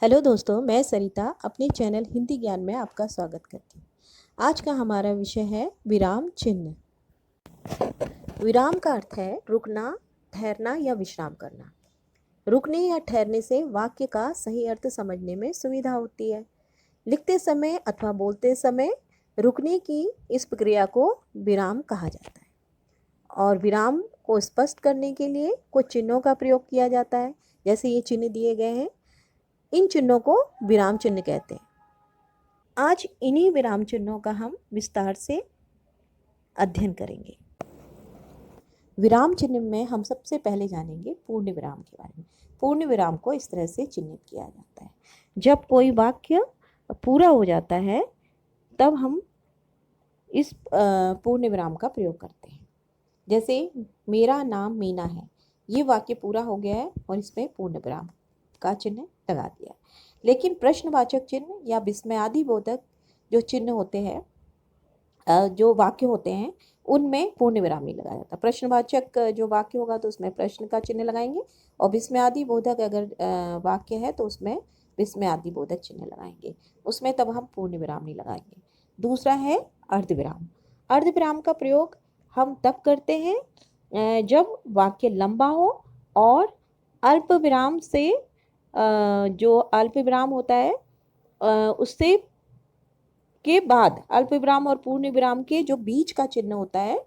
Hello दोस्तों, मैं सरिता अपने चैनल हिंदी ज्ञान में आपका स्वागत करती हूँ। आज का हमारा विषय है विराम चिन्ह। विराम का अर्थ है रुकना, ठहरना या विश्राम करना। रुकने या ठहरने से वाक्य का सही अर्थ समझने में सुविधा होती है। लिखते समय अथवा बोलते समय रुकने की इस प्रक्रिया को विराम कहा जाता है। और विराम को स्पष्ट करने के लिए कुछ चिन्हों का प्रयोग किया जाता है। जैसे ये चिन्ह दिए गए हैं, इन चिन्हों को विराम चिन्ह कहते हैं। आज इन्हीं विराम चिन्हों का हम विस्तार से अध्ययन करेंगे। विराम चिन्ह में हम सबसे पहले जानेंगे पूर्ण विराम के बारे में। पूर्ण विराम को इस तरह से चिन्हित किया जाता है, जब कोई वाक्य पूरा हो जाता है तब हम इस पूर्ण विराम का प्रयोग करते हैं। जैसे मेरा नाम मीना है, ये वाक्य पूरा हो गया है और इसमें पूर्ण विराम का चिन्ह लगा दिया। लेकिन प्रश्नवाचक चिन्ह या विस्मयादि बोधक जो चिन्ह होते हैं, जो वाक्य होते हैं, उनमें पूर्ण विराम नहीं लगाया जाता। प्रश्नवाचक जो वाक्य होगा तो उसमें प्रश्न का चिन्ह लगाएंगे, और विस्मयादि बोधक अगर वाक्य है तो उसमें विस्मयादि बोधक चिन्ह लगाएंगे। उसमें तब हम पूर्ण विराम नहीं लगाएंगे। दूसरा है अर्धविराम। अर्धविराम का प्रयोग हम तब करते हैं जब वाक्य लंबा हो और अल्प विराम से जो अल्प विराम होता है उससे के बाद अल्प विराम और पूर्ण विराम के जो बीच का चिन्ह होता है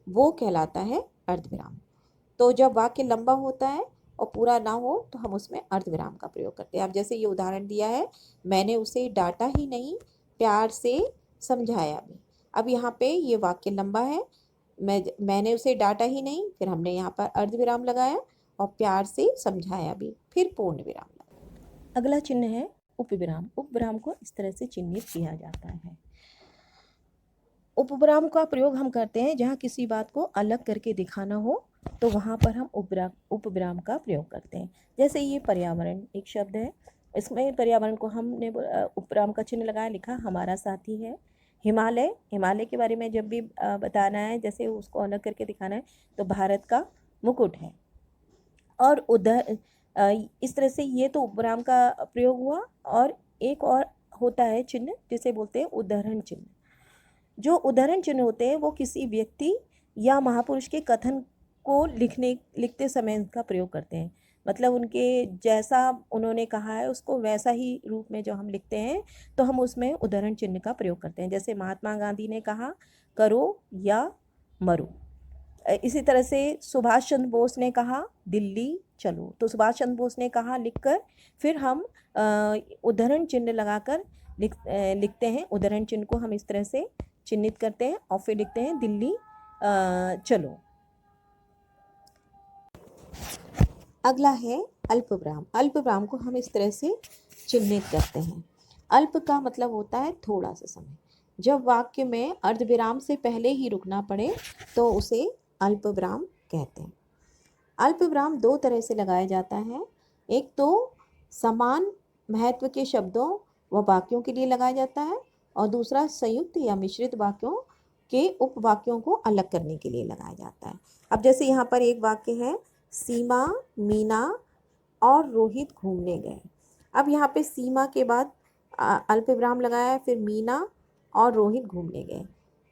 वो कहलाता है अर्धविराम। तो जब वाक्य लंबा होता है और पूरा ना हो तो हम उसमें अर्धविराम का प्रयोग करते हैं। अब जैसे ये उदाहरण दिया है, मैंने उसे डांटा ही नहीं, प्यार से समझाया भी। अब यहाँ पे ये वाक्य लंबा है, मैंने उसे डांटा ही नहीं, फिर हमने यहाँ पर अर्धविराम लगाया और प्यार से समझाया भी, फिर पूर्ण विराम लगाया। अगला चिन्ह है उपविराम। उपविराम को इस तरह से चिन्हित किया जाता है। उपविराम का प्रयोग हम करते हैं जहाँ किसी बात को अलग करके दिखाना हो, तो वहाँ पर हम उपविराम का प्रयोग करते हैं। जैसे ये पर्यावरण एक शब्द है, इसमें पर्यावरण को हमने उपविराम का चिन्ह लगाया, लिखा हमारा साथी है। हिमालय, हिमालय के बारे में जब भी बताना है, जैसे उसको अलग करके दिखाना है, तो भारत का मुकुट है। और उधर इस तरह से ये तो उपविराम का प्रयोग हुआ। और एक और होता है चिन्ह जिसे बोलते हैं उदाहरण चिन्ह। जो उदाहरण चिन्ह होते हैं वो किसी व्यक्ति या महापुरुष के कथन को लिखते समय इनका प्रयोग करते हैं। मतलब उनके जैसा उन्होंने कहा है उसको वैसा ही रूप में जो हम लिखते हैं, तो हम उसमें उदाहरण चिन्ह का प्रयोग करते हैं। जैसे महात्मा गांधी ने कहा, करो या मरो। इसी तरह से सुभाष चंद्र बोस ने कहा, दिल्ली चलो। तो सुभाष चंद्र बोस ने कहा लिखकर फिर हम उदाहरण चिन्ह लगाकर लिखते हैं। उदाहरण चिन्ह को हम इस तरह से चिन्हित करते हैं और फिर लिखते हैं दिल्ली चलो। अगला है अल्पविराम। अल्पविराम को हम इस तरह से चिन्हित करते हैं। अल्प का मतलब होता है थोड़ा सा समय। जब वाक्य में अर्धविराम से पहले ही रुकना पड़े तो उसे अल्पविराम कहते हैं। अल्पविराम दो तरह से लगाया जाता है। एक तो समान महत्व के शब्दों व वाक्यों के लिए लगाया जाता है, और दूसरा संयुक्त या मिश्रित वाक्यों के उपवाक्यों को अलग करने के लिए लगाया जाता है। अब जैसे यहाँ पर एक वाक्य है, सीमा, मीना और रोहित घूमने गए। अब यहाँ पे सीमा के बाद अल्पविराम लगाया है, फिर मीना और रोहित घूमने गए।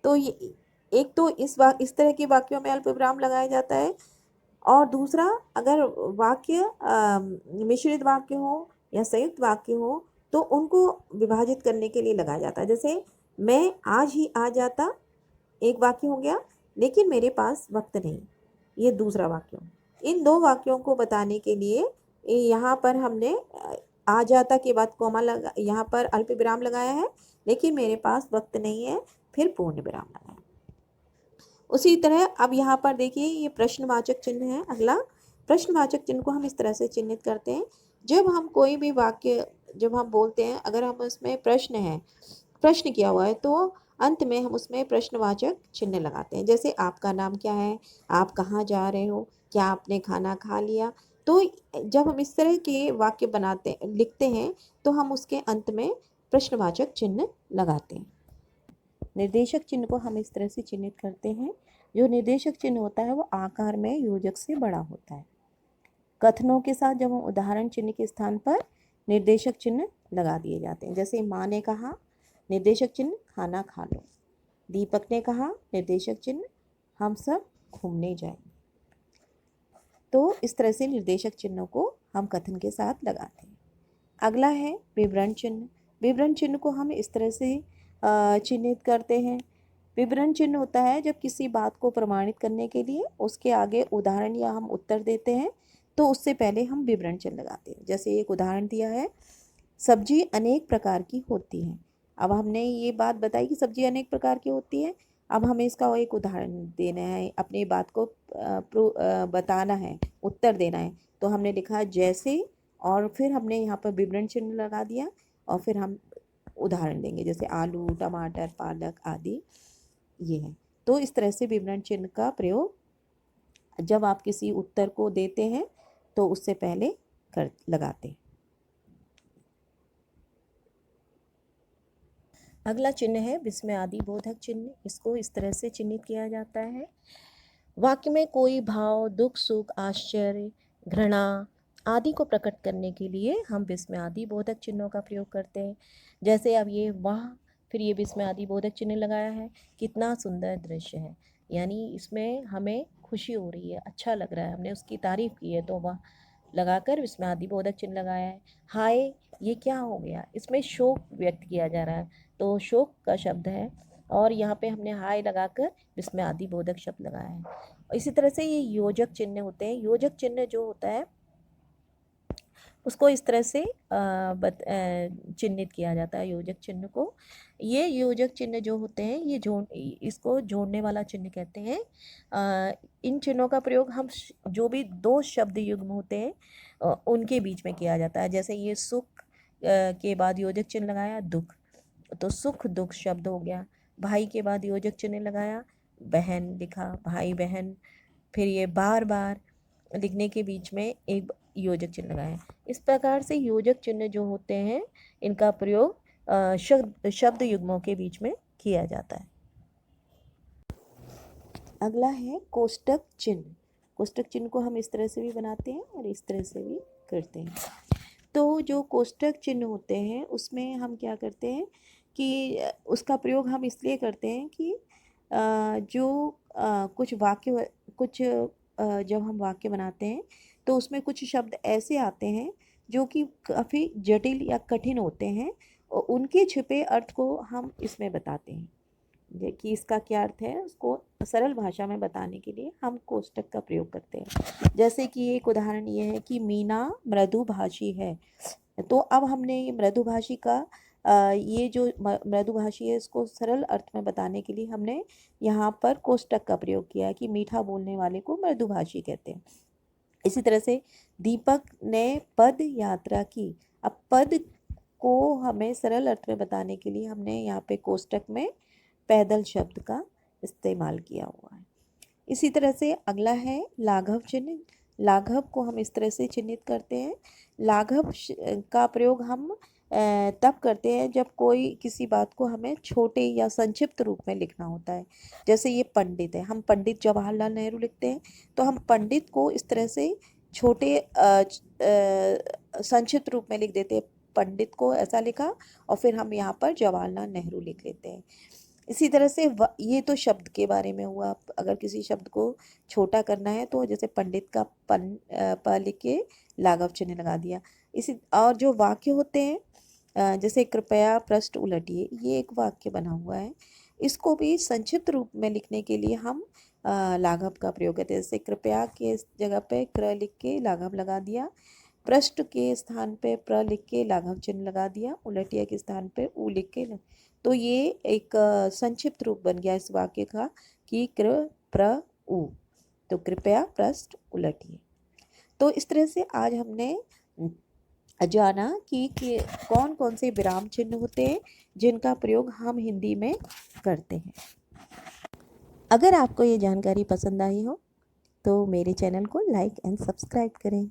तो ये एक तो इस तरह के वाक्यों में अल्पविराम लगाया जाता है, और दूसरा अगर वाक्य मिश्रित वाक्य हो या संयुक्त वाक्य हो तो उनको विभाजित करने के लिए लगाया जाता है। जैसे मैं आज ही आ जाता एक वाक्य हो गया, लेकिन मेरे पास वक्त नहीं, ये दूसरा वाक्य। इन दो वाक्यों को बताने के लिए यहाँ पर हमने आ जाता के बाद कोमा लगा, यहाँ पर अल्पविराम लगाया है, लेकिन मेरे पास वक्त नहीं है, फिर पूर्ण विराम लगाया। उसी तरह अब यहाँ पर देखिए ये प्रश्नवाचक चिन्ह है। अगला प्रश्नवाचक चिन्ह को हम इस तरह से चिन्हित करते हैं, जब हम कोई भी वाक्य जब हम बोलते हैं, अगर हम उसमें प्रश्न है, प्रश्न किया हुआ है, तो अंत में हम उसमें प्रश्नवाचक चिन्ह लगाते हैं। जैसे आपका नाम क्या है, आप कहाँ जा रहे हो, क्या आपने खाना खा लिया। तो जब हम इस तरह के वाक्य लिखते हैं तो हम उसके अंत में प्रश्नवाचक चिन्ह लगाते हैं। निर्देशक चिन्ह को हम इस तरह से चिन्हित करते हैं। जो निर्देशक चिन्ह होता है वो आकार में योजक से बड़ा होता है। कथनों के साथ जब हम उदाहरण चिन्ह के स्थान पर निर्देशक चिन्ह लगा दिए जाते हैं। जैसे माँ ने कहा, निर्देशक चिन्ह खाना खा लो। दीपक ने कहा, निर्देशक चिन्ह हम सब घूमने जाएं। तो इस तरह से निर्देशक चिन्हों को हम कथन के साथ लगाते हैं। अगला है विवरण चिन्ह। विवरण चिन्ह को हम इस तरह से चिन्हित करते हैं। विवरण चिन्ह होता है जब किसी बात को प्रमाणित करने के लिए उसके आगे उदाहरण या हम उत्तर देते हैं तो उससे पहले हम विवरण चिन्ह लगाते हैं। जैसे एक उदाहरण दिया है, सब्जी अनेक प्रकार की होती है। अब हमने ये बात बताई कि सब्जी अनेक प्रकार की होती है। अब हमें इसका एक उदाहरण देना है, अपनी बात को बताना है, उत्तर देना है। तो हमने लिखा जैसे, और फिर हमने यहाँ पर विवरण चिन्ह लगा दिया और फिर हम उदाहरण देंगे, जैसे आलू, टमाटर, पालक आदि ये है। तो इस तरह से विवरण चिन्ह का प्रयोग जब आप किसी उत्तर को देते हैं तो उससे पहले लगाते हैं। अगला चिन्ह है विस्मयादि बोधक चिन्ह। इसको इस तरह से चिन्हित किया जाता है, वाक्य में कोई भाव, दुख, सुख, आश्चर्य, घृणा आदि को प्रकट करने के लिए हम विस्मयादि बोधक चिन्हों का प्रयोग करते हैं। जैसे अब ये वाह, फिर ये विस्मयादि बोधक चिन्ह लगाया है, कितना सुंदर दृश्य है, यानी इसमें हमें खुशी हो रही है, अच्छा लग रहा है, हमने उसकी तारीफ की है तो वाह लगाकर विस्मयादि बोधक चिन्ह लगाया है। हाय, ये क्या हो गया, इसमें शोक व्यक्त किया जा रहा है तो शोक का शब्द है और यहाँ पे हमने हाय लगाकर विस्मयादि बोधक शब्द लगाया है। इसी तरह से ये योजक चिन्ह होते हैं। योजक चिन्ह जो होता है उसको इस तरह से चिन्हित किया जाता है योजक चिन्ह को। ये योजक चिन्ह जो होते हैं ये इसको जोड़ने वाला चिन्ह कहते हैं। इन चिन्हों का प्रयोग हम जो भी दो शब्द युग्म होते हैं उनके बीच में किया जाता है। जैसे ये सुख के बाद योजक चिन्ह लगाया दुख, तो सुख दुख शब्द हो गया। भाई के बाद योजक चिन्ह लगाया, बहन लिखा, भाई बहन। फिर ये बार बार लिखने के बीच में एक योजक चिन्ह लगाया। इस प्रकार से योजक चिन्ह जो होते हैं इनका प्रयोग शब्द युग्मों के बीच में किया जाता है। अगला है कोष्टक चिन्ह। कोष्टक चिन्ह को हम इस तरह से भी बनाते हैं और इस तरह से भी करते हैं। तो जो कोष्टक चिन्ह होते हैं उसमें हम क्या करते हैं कि उसका प्रयोग हम इसलिए करते हैं कि कुछ जब हम वाक्य बनाते हैं तो उसमें कुछ शब्द ऐसे आते हैं जो कि काफ़ी जटिल या कठिन होते हैं और उनके छिपे अर्थ को हम इसमें बताते हैं कि इसका क्या अर्थ है, उसको सरल भाषा में बताने के लिए हम कोष्टक का प्रयोग करते हैं। जैसे कि एक उदाहरण ये है कि मीना मृदुभाषी है। तो अब हमने ये मृदुभाषी का ये जो मृदुभाषी है इसको सरल अर्थ में बताने के लिए हमने यहाँ पर कोष्टक का प्रयोग किया है कि मीठा बोलने वाले को मृदुभाषी कहते हैं। इसी तरह से दीपक ने पद यात्रा की। अब पद को हमें सरल अर्थ में बताने के लिए हमने यहाँ पे कोष्टक में पैदल शब्द का इस्तेमाल किया हुआ है। इसी तरह से अगला है लाघव चिन्ह। लाघव को हम इस तरह से चिन्हित करते हैं। लाघव का प्रयोग हम तब करते हैं जब कोई किसी बात को हमें छोटे या संक्षिप्त रूप में लिखना होता है। जैसे ये पंडित है, हम पंडित जवाहरलाल नेहरू लिखते हैं तो हम पंडित को इस तरह से छोटे संक्षिप्त रूप में लिख देते हैं। पंडित को ऐसा लिखा और फिर हम यहाँ पर जवाहरलाल नेहरू लिख लेते हैं। इसी तरह से ये तो शब्द के बारे में हुआ। अगर किसी शब्द को छोटा करना है तो जैसे पंडित का प लिख के लाघव चिन्ह लगा दिया। इसी और जो वाक्य होते हैं जैसे कृपया पृष्ठ उलटिए, ये एक वाक्य बना हुआ है। इसको भी संक्षिप्त रूप में लिखने के लिए हम लाघव का प्रयोग करते हैं। जैसे कृपया के जगह पे कृ लिख के लाघव लगा दिया, पृष्ठ के स्थान पे प्र लिख के लाघव चिन्ह लगा दिया, उलटिया के स्थान पे उ लिख के तो ये एक संक्षिप्त रूप बन गया इस वाक्य का कि कृ प्र उ, तो कृपया पृष्ठ उलटिए। तो इस तरह से आज हमने जाना कि कौन कौन से विराम चिन्ह होते हैं जिनका प्रयोग हम हिंदी में करते हैं। अगर आपको ये जानकारी पसंद आई हो तो मेरे चैनल को लाइक एंड सब्सक्राइब करें।